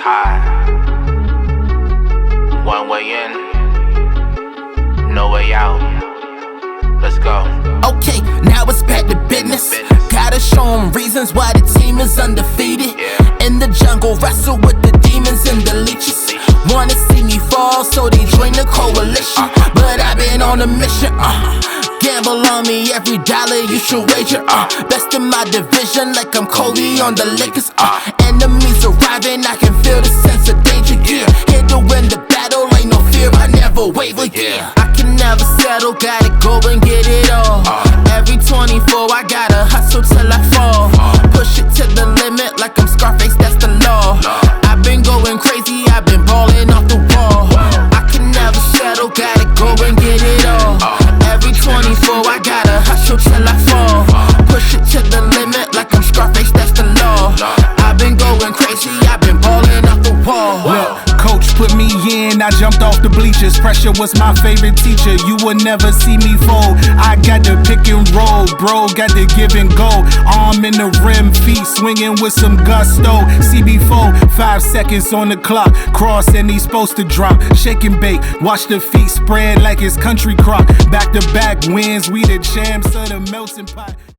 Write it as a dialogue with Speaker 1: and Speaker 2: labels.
Speaker 1: high. One way in, no way out. Let's go.
Speaker 2: Okay, now it's back to business. Gotta show them reasons why the team is undefeated. In the jungle, wrestle with the demons and the leeches. Wanna see me fall, so they join the coalition. But I've been on a mission. Gamble on me, every dollar you should wager. Best in my division, like I'm Kobe on the Lakers. Enemies arriving, I can feel the sense of danger. Yeah, here to win the battle, ain't no fear, I never waver. Yeah, I can never settle, gotta go and get it all. Every 24, I gotta hustle till I fall. Push it to the limit, like I'm Scarface, that's the law. I've been going crazy, I've been balling off the wall. I can never settle, gotta go and get it all. Every 24, I gotta hustle till I fall. Push it to the limit, like I'm Scarface, that's the law. I've been going crazy, I've been balling off the wall.
Speaker 3: Look, coach put me in, I jumped off the bleachers. Pressure was my favorite teacher, you would never see me fold. I got the pick and roll, bro, got the give and go. Arm in the rim, feet swinging with some gusto. CB4, 5 seconds on the clock. Cross and he's supposed to drop. Shake and bake, watch the feet spread like it's country crock. Back to back wins, we the champs of the melting pot.